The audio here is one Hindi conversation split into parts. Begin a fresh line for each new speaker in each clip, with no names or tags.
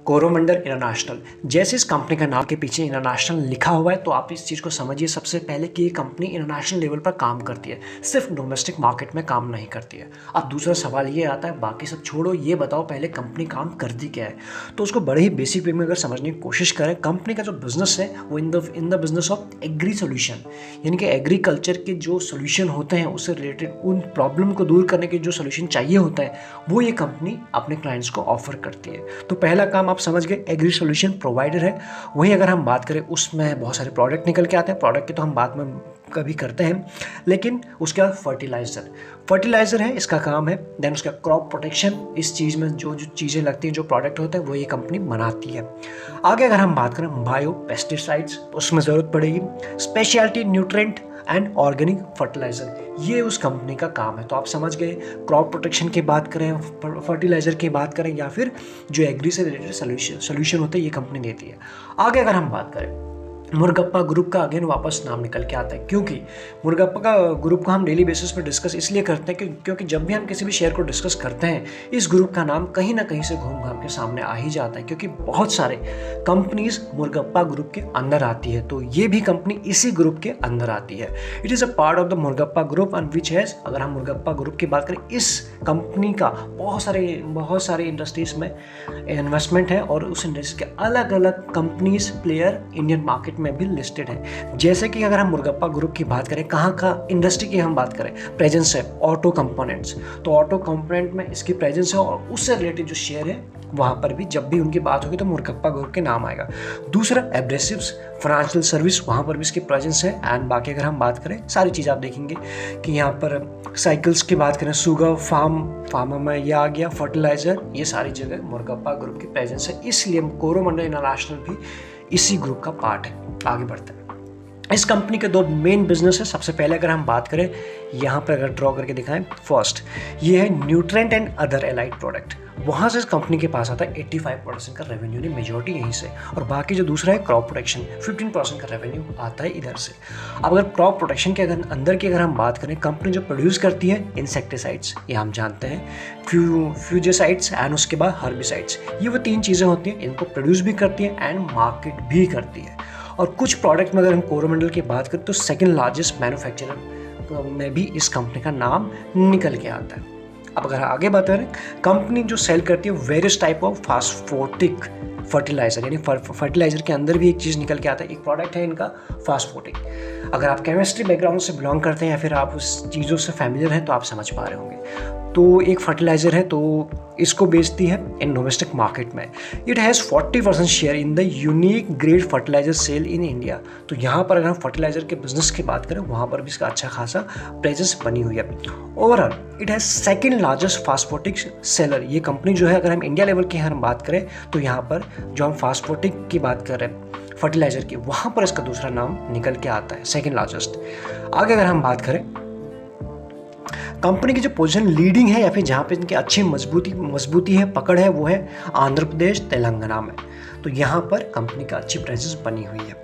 कोरोमंडल इंटरनेशनल। जैसे इस कंपनी का नाम के पीछे इंटरनेशनल लिखा हुआ है तो आप इस चीज़ को समझिए सबसे पहले कि ये कंपनी इंटरनेशनल लेवल पर काम करती है, सिर्फ डोमेस्टिक मार्केट में काम नहीं करती है। अब दूसरा सवाल ये आता है, बाकी सब छोड़ो, ये बताओ पहले कंपनी काम करती क्या है। तो उसको बड़े ही बेसिक वे में अगर समझने की कोशिश करें, कंपनी का जो बिजनेस है वो in the business of agri solution, यानी कि एग्रीकल्चर के जो सोल्यूशन होते हैं उससे रिलेटेड उन प्रॉब्लम को दूर करने के जो सोल्यूशन चाहिए होता है वो ये कंपनी अपने क्लाइंट्स को ऑफर करती है। तो पहला काम आप समझ गए, एग्री सोल्यूशन प्रोवाइडर है। वहीं अगर हम बात करें उसमें बहुत सारे प्रोडक्ट निकल के आते हैं, प्रोडक्ट की तो हम बाद में कभी करते हैं, लेकिन उसके बाद फर्टिलाइज़र है, इसका काम है। देन उसका क्रॉप प्रोटेक्शन, इस चीज़ में जो जो चीज़ें लगती हैं, जो प्रोडक्ट होते हैं वो ये कंपनी बनाती है। आगे अगर हम बात करें बायो पेस्टिसाइड्स, उसमें ज़रूरत पड़ेगी speciality nutrient and organic fertiliser, ये उस कंपनी का काम है। तो आप समझ गए, क्रॉप प्रोटेक्शन की बात करें, फर्टिलाइज़र की बात करें या फिर जो एग्री से रिलेटेड सोल्यूशन होते हैं ये कंपनी देती है। आगे अगर हम बात करें मुरगप्पा ग्रुप का, अगेन वापस नाम निकल के आता है, क्योंकि मुरगप्पा का ग्रुप को हम डेली बेसिस पर डिस्कस इसलिए करते हैं क्योंकि जब भी हम किसी भी शेयर को डिस्कस करते हैं इस ग्रुप का नाम कहीं ना कहीं से घूम घाम के सामने आ ही जाता है, क्योंकि बहुत सारे कंपनीज मुरगप्पा ग्रुप के अंदर आती है। तो ये भी कंपनी इसी ग्रुप के अंदर आती है। It is a part of the Murugappa group and which has, अगर हम मुरगप्पा ग्रुप की बात करें, इस कंपनी का बहुत सारे इंडस्ट्रीज में इन्वेस्टमेंट है और उस इंडस्ट्री के अलग अलग कंपनीज प्लेयर इंडियन मार्केट में भी लिस्टेड है। जैसे कि अगर हम मुरगप्पा ग्रुप की बात करें, कहाँ का इंडस्ट्री की हम बात करें, प्रेजेंस है ऑटो कंपोनेंट्स, तो ऑटो कंपोनेंट में इसकी प्रेजेंस है और उससे रिलेटेड जो शेयर है वहाँ पर भी जब भी उनकी बात होगी तो मुरगप्पा ग्रुप के नाम आएगा। दूसरा एब्रेसिव्स फाइनेंशियल सर्विस, वहाँ पर भी इसकी प्रेजेंस है। एंड बाकी अगर हम बात करें सारी चीज़ आप देखेंगे कि यहाँ पर साइकिल्स की बात करें, शुगर फार्मा में ये आ गया, फर्टिलाइज़र, ये सारी जगह मुरगप्पा ग्रुप की प्रेजेंस है, इसलिए कोरोमंडल इंटरनेशनल भी इसी ग्रुप का पार्ट है। आगे बढ़ते हैं। इस कंपनी के दो मेन बिजनेस है। सबसे पहले अगर हम बात करें, यहाँ पर अगर ड्रॉ करके दिखाएं, फर्स्ट ये है nutrient and other allied product, वहाँ से इस कंपनी के पास आता है 85% का रेवेन्यू, नहीं मेजॉरिटी यहीं से, और बाकी जो दूसरा है क्रॉप प्रोटेक्शन, 15% का रेवेन्यू आता है इधर से। अब अगर क्रॉप प्रोटेक्शन के अंदर की अगर हम बात करें, कंपनी जो प्रोड्यूस करती है इंसेक्टिसाइड्स, ये हम जानते हैं, फ्यूजिसाइड्स एंड उसके बाद हर्बिसाइड्स, ये वो तीन चीज़ें होती हैं, इनको प्रोड्यूस भी करती है एंड मार्केट भी करती है। और कुछ प्रोडक्ट में अगर हम कोरोमंडल की बात करें तो सेकंड लार्जेस्ट मैन्युफैक्चरर में भी इस कंपनी का नाम निकल के आता है। अब अगर आगे बात करें, कंपनी जो सेल करती है वेरियस टाइप ऑफ फास्फोटिक फर्टिलाइज़र, यानी फर्टिलाइज़र के अंदर भी एक चीज़ निकल के आता है, एक प्रोडक्ट है इनका फास्फोटिक। अगर आप केमिस्ट्री बैकग्राउंड से बिलोंग करते हैं या फिर आप उस चीज़ों से फैमिलियर हैं तो आप समझ पा रहे होंगे। तो एक फर्टिलाइज़र है, तो इसको बेचती है इन डोमेस्टिक मार्केट में। It has 40% share in the unique grade fertiliser sale in India. तो यहाँ पर अगर हम फर्टिलाइज़र के बिजनेस की बात करें, वहाँ पर भी इसका अच्छा खासा प्रेजेंस बनी हुई है। Overall it has second largest phosphatic seller. ये कंपनी जो है, अगर हम इंडिया लेवल की हम बात करें तो यहाँ पर जो हम फास्फोटिक की बात कर रहे हैं फर्टिलाइज़र की, वहाँ पर इसका दूसरा नाम निकल के आता है, सेकेंड लार्जेस्ट। आगे अगर हम बात करें, कंपनी की जो पोजीशन लीडिंग है या फिर जहाँ पे इनकी अच्छी मजबूती है, पकड़ है, वो है आंध्र प्रदेश तेलंगाना में। तो यहाँ पर कंपनी का अच्छी प्रेजेंस बनी हुई है,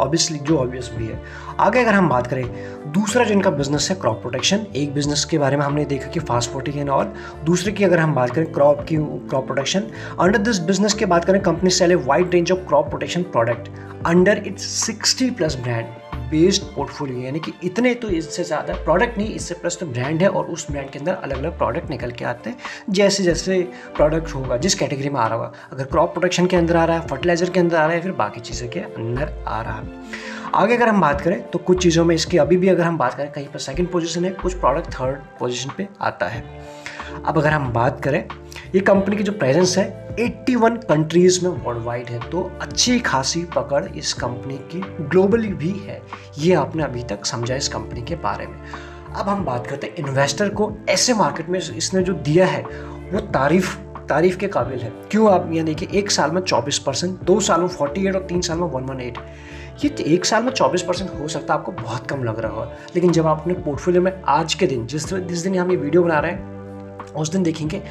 ऑब्वियसली जो ऑब्वियस भी है। आगे अगर हम बात करें, दूसरा जो इनका बिजनेस है क्रॉप प्रोटेक्शन। एक बिजनेस के बारे में हमने देखा कि फास्फोटिक एंड ऑल, दूसरे की अगर हम बात करें crop protection. Under this business की बात करें, company sell a wide range of crop protection product under its 60+ brand based portfolio, यानी कि इतने तो इससे ज़्यादा प्रोडक्ट नहीं, इससे प्लस तो ब्रांड है और उस ब्रांड के अंदर अलग अलग प्रोडक्ट निकल के आते हैं, जैसे जैसे प्रोडक्ट होगा, जिस कैटेगरी में आ रहा होगा। अगर क्रॉप प्रोटेक्शन के अंदर आ रहा है, फर्टिलाइजर के अंदर आ रहा है, फिर बाकी चीज़ों के अंदर आ रहा है। आगे अगर हम बात करें तो कुछ चीज़ों में इसकी अभी भी अगर हम बात करें, कहीं पर सेकंड पोजीशन है, कुछ प्रोडक्ट थर्ड पोजीशन पे आता है। अब अगर हम बात करें, ये कंपनी की जो प्रेजेंस है 81 कंट्रीज में वर्ल्ड वाइड है, तो अच्छी खासी पकड़ इस कंपनी की ग्लोबली भी है। ये आपने अभी तक समझा इस कंपनी के बारे में। अब हम बात करते हैं इन्वेस्टर को ऐसे मार्केट में इसने जो दिया है वो तारीफ के काबिल है। क्यों? आप ये देखिए, एक साल में 24%, 2 सालों में 48 और 3 साल में 118। ये एक साल में 24% हो सकता है आपको बहुत कम लग रहा हो, लेकिन जब आप अपने पोर्टफोलियो में आज के दिन जिस दिन हम ये वीडियो बना रहे हैं उस दिन देखेंगे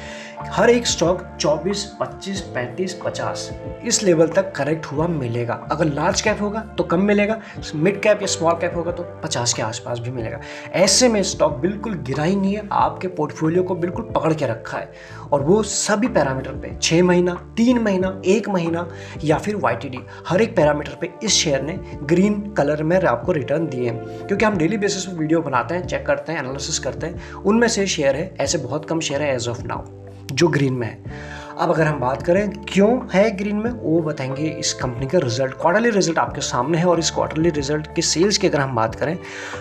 हर एक स्टॉक 24, 25, 35, 50 इस लेवल तक करेक्ट हुआ मिलेगा। अगर लार्ज कैप होगा तो कम मिलेगा, मिड कैप या स्मॉल कैप होगा तो 50 के आसपास भी मिलेगा। ऐसे में स्टॉक बिल्कुल गिरा ही नहीं है, आपके पोर्टफोलियो को बिल्कुल पकड़ के रखा है, और वो सभी पैरामीटर पे 6 महीना, 3 महीना, 1 महीना या फिर YTD, हर एक पैरामीटर पे इस शेयर ने ग्रीन कलर में आपको रिटर्न दिए हैं। क्योंकि हम डेली बेसिस पे वीडियो बनाते हैं, चेक करते हैं, एनालिसिस करते हैं, उनमें से शेयर है, ऐसे बहुत कम शेयर है एज ऑफ नाउ जो ग्रीन में है। अब अगर हम बात करें क्यों है ग्रीन में, वो बताएंगे इस कंपनी का रिजल्ट। क्वार्टरली रिजल्ट आपके सामने है, और इस क्वार्टरली रिजल्ट के सेल्स की अगर हम बात करें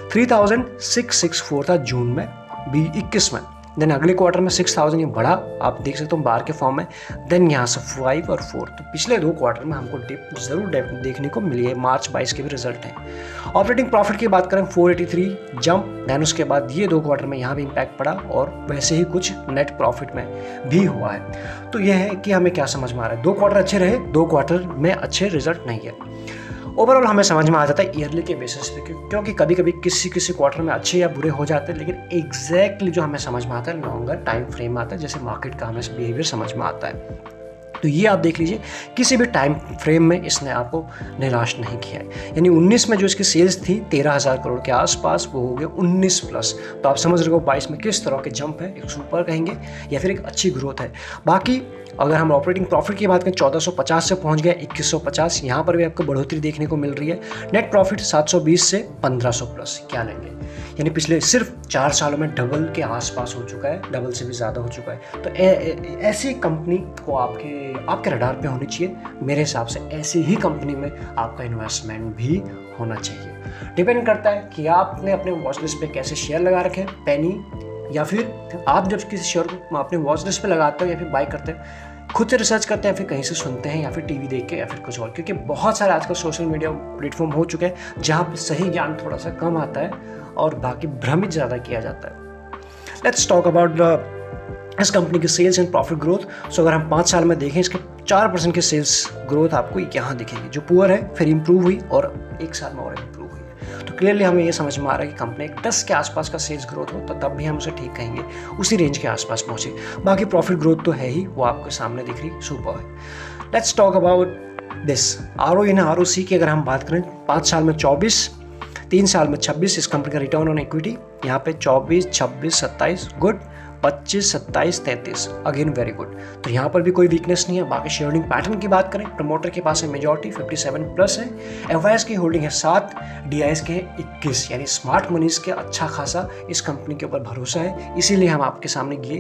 3664 था जून में 2021 में। देन अगले क्वार्टर में 6000 ये बढ़ा, आप देख सकते हो बार के फॉर्म में। देन यहाँ से 5 और 4, तो पिछले 2 क्वार्टर में हमको डिप जरूर देखने को मिली है। मार्च 22 के भी रिजल्ट हैं। ऑपरेटिंग प्रॉफिट की बात करें 483 जंप, देन उसके बाद ये 2 क्वार्टर में यहाँ भी इम्पैक्ट पड़ा, और वैसे ही कुछ नेट प्रॉफिट में भी हुआ है। तो यह है कि हमें क्या समझ में आ रहा है, 2 क्वार्टर अच्छे रहे, 2 क्वार्टर में अच्छे रिजल्ट नहीं है। ओवरऑल हमें समझ में आ जाता है ईयरली के बेसिस पे, क्योंकि कभी कभी किसी क्वार्टर में अच्छे या बुरे हो जाते हैं, लेकिन एग्जैक्टली जो हमें समझ में आता है लॉन्गर टाइम फ्रेम आता है, जैसे मार्केट का हमें बिहेवियर समझ में आता है। तो ये आप देख लीजिए, किसी भी टाइम फ्रेम में इसने आपको निराश नहीं किया है। यानी 19 में जो इसकी सेल्स थी 13,000 करोड़ के आसपास, वो हो गए 19 प्लस। तो आप समझ रहे हो 22 में किस तरह के जंप है, एक सुपर कहेंगे या फिर एक अच्छी ग्रोथ है। बाकी अगर हम ऑपरेटिंग प्रॉफिट की बात करें 1450 से पहुंच गया 2150, यहाँ पर भी आपको बढ़ोतरी देखने को मिल रही है। नेट प्रॉफिट 720 से 1500 प्लस, क्या लेंगे, यानी पिछले सिर्फ 4 सालों में डबल के आसपास हो चुका है, डबल से भी ज़्यादा हो चुका है। तो ऐसी कंपनी को आपके रडार पे होनी चाहिए। मेरे हिसाब से ऐसी ही कंपनी में आपका इन्वेस्टमेंट भी होना चाहिए। डिपेंड करता है कि आपने अपने वॉच लिस्ट पे कैसे शेयर लगा रखे हैं, पेनी, या फिर आप जब किसी शेयर को अपने वॉच लिस्ट पे लगाते हो या फिर बाय करते हैं, खुद से रिसर्च करते हैं, फिर कहीं से सुनते हैं, या फिर टीवी देख के, या फिर कुछ और। क्योंकि बहुत सारे आजकल सोशल मीडिया प्लेटफॉर्म हो चुके हैं जहाँ पे सही ज्ञान थोड़ा सा कम आता है और बाकी भ्रमित ज़्यादा किया जाता है। लेट्स टॉक अबाउट इस कंपनी की सेल्स एंड प्रॉफिट ग्रोथ। सो अगर हम 5 साल में देखें, इसके 4% की सेल्स ग्रोथ आपको यहाँ दिखेगी, जो पुअर है फिर इंप्रूव हुई और 1 साल में और इंप्रूव हुई है। तो क्लियरली हमें ये समझ में आ रहा है कि कंपनी एक 10 के आसपास का सेल्स ग्रोथ हो तो तब भी हम उसे ठीक कहेंगे, उसी रेंज के आसपास पहुंचे। बाकी प्रॉफिट ग्रोथ तो है ही, वो आपके सामने दिख रही, सुपर है। Let's talk about this ROE and ROC की अगर हम बात करें, 5 साल में 24, 3 साल में 26 इस कंपनी का रिटर्न ऑन इक्विटी, यहाँ पे 24, 26, 27 गुड, 25, 27, 33 अगेन वेरी गुड। तो यहाँ पर भी कोई वीकनेस नहीं है। बाकी शेयर होल्डिंग पैटर्न की बात करें, प्रमोटर के पास है मेजॉरिटी 57 प्लस है, FIS की होल्डिंग है 7, DIS के 21, यानी स्मार्ट मनीज के अच्छा खासा इस कंपनी के ऊपर भरोसा है, इसीलिए हम आपके सामने ये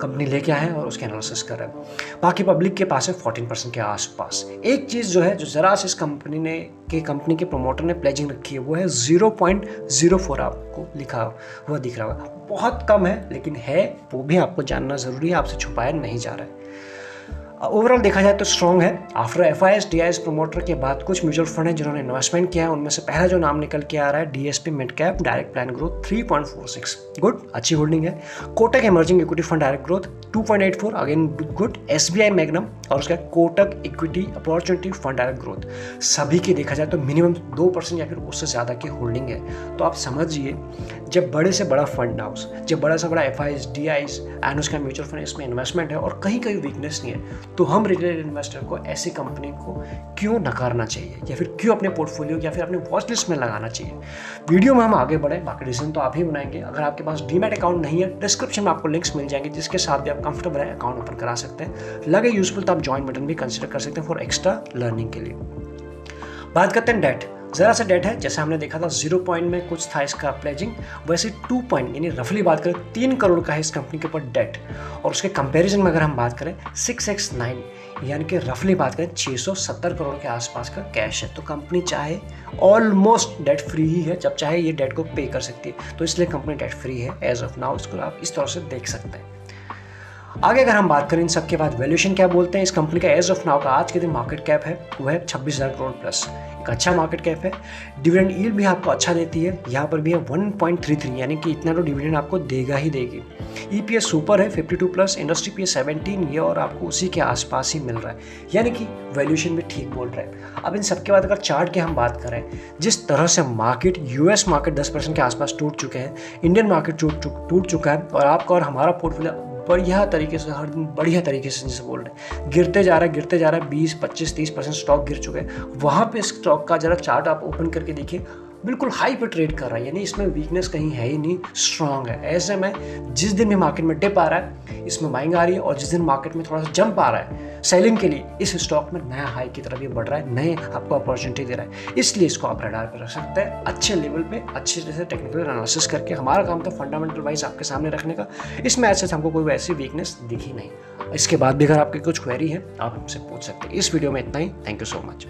कंपनी लेके आए हैं और उसके एनालिसिस कर रहे हैं। बाकी पब्लिक के पास है 14% के आसपास। एक चीज़ जो है जो ज़रा से इस कंपनी के प्रमोटर ने प्लेजिंग रखी है, वो है 0.04, आपको लिखा हुआ दिख रहा होगा, बहुत कम है लेकिन है, वो भी आपको जानना ज़रूरी है, आपसे छुपाया नहीं जा रहा है। ओवरऑल देखा जाए तो स्ट्रॉन्ग है। आफ्टर FIS DIS प्रमोटर के बाद कुछ म्यूचुअल फंड है जिन्होंने इन्वेस्टमेंट किया है, उनमें से पहला जो नाम निकल के आ रहा है DSP mid cap direct plan growth 3.46 good, अच्छी होल्डिंग है। Kotak emerging equity fund direct growth 2.84 again good, SBI magnum और उसका Kotak equity opportunity fund direct growth, सभी की देखा जाए तो मिनिमम 2% या फिर उससे ज़्यादा की होल्डिंग है। तो आप समझिए, जब बड़े से बड़ा फंड हाउस, जब बड़ा से बड़ा FIS DIS एंड उसका म्यूचुअल फंड इसमें इन्वेस्टमेंट है और कहीं कहीं वीकनेस नहीं है, तो हम रिटेल इन्वेस्टर को ऐसी कंपनी को क्यों नकारना चाहिए, या फिर क्यों अपने पोर्टफोलियो या फिर अपने वॉच लिस्ट में लगाना चाहिए। वीडियो में हम आगे बढ़े, बाकी डिसीजन तो आप ही बनाएंगे। अगर आपके पास डीमैट अकाउंट नहीं है, डिस्क्रिप्शन में आपको लिंक्स मिल जाएंगे जिसके साथ भी आप कंफर्टेबल है अकाउंट ओपन करा सकते हैं। लगे यूजफुल तो आप ज्वाइन बटन भी कंसिडर कर सकते हैं फॉर एक्स्ट्रा लर्निंग के लिए। बात करते हैं डेट। ज़रा सा डेट है, जैसे हमने देखा था 0 पॉइंट में कुछ था इसका प्लेजिंग, वैसे 2 पॉइंट यानी रफली बात करें 3 करोड़ का है इस कंपनी के ऊपर डेट। और उसके कंपैरिजन में अगर हम बात करें 6x9 यानी कि रफली बात करें 670 करोड़ के आसपास का कैश है। तो कंपनी चाहे ऑलमोस्ट डेट फ्री ही है, जब चाहे ये डेट को पे कर सकती है, तो इसलिए कंपनी डेट फ्री है एज ऑफ नाउ। इसको आप इस तरह से देख सकते हैं। आगे अगर हम बात करें इन सब के बाद वैल्यूएशन क्या बोलते हैं, इस कंपनी का एज ऑफ नाउ का आज के दिन मार्केट कैप है वो है 26,000 करोड़ प्लस, एक अच्छा मार्केट कैप है। डिविडेंड यील्ड भी आपको अच्छा देती है, यहाँ पर भी है 1.33, यानी कि इतना तो डिविडेंड आपको देगा ही देगी। EPS सुपर है 52 प्लस, इंडस्ट्री PE 17 ये, और आपको उसी के आसपास ही मिल रहा है, यानी कि वैल्यूएशन भी ठीक बोल रहा है। अब इन सब के बाद अगर चार्ट की हम बात करें, जिस तरह से मार्केट US मार्केट 10% के आसपास टूट चुके हैं, इंडियन मार्केट टूट चुका है, और आपका और हमारा पोर्टफोलियो बढ़िया तरीके से, हर दिन बढ़िया तरीके से जिसे बोल रहे हैं, गिरते जा रहा है 20, 25, 30% स्टॉक गिर चुके हैं। वहाँ पे स्टॉक का जरा चार्ट आप ओपन करके देखिए, बिल्कुल हाई पे ट्रेड कर रहा है, यानी इसमें वीकनेस कहीं है ही नहीं, स्ट्रांग है। ऐसे में जिस दिन भी मार्केट में डिप आ रहा है इसमें बाइंग आ रही है, और जिस दिन मार्केट में थोड़ा सा जंप आ रहा है सेलिंग के लिए, इस स्टॉक में नया हाई की तरफ ये बढ़ रहा है, नए आपको अपॉर्चुनिटी दे रहा है। इसलिए इसको आप रडार पर रख सकते हैं, अच्छे लेवल पे अच्छे से टेक्निकल एनालिसिस करके। हमारा काम था फंडामेंटल वाइज आपके सामने रखने का। इसमें ऐसे हमको कोई वैसी वीकनेस दिखी नहीं। इसके बाद भी अगर आपकी कुछ क्वेरी है आप हमसे पूछ सकते हैं। इस वीडियो में इतना ही। Thank you so much.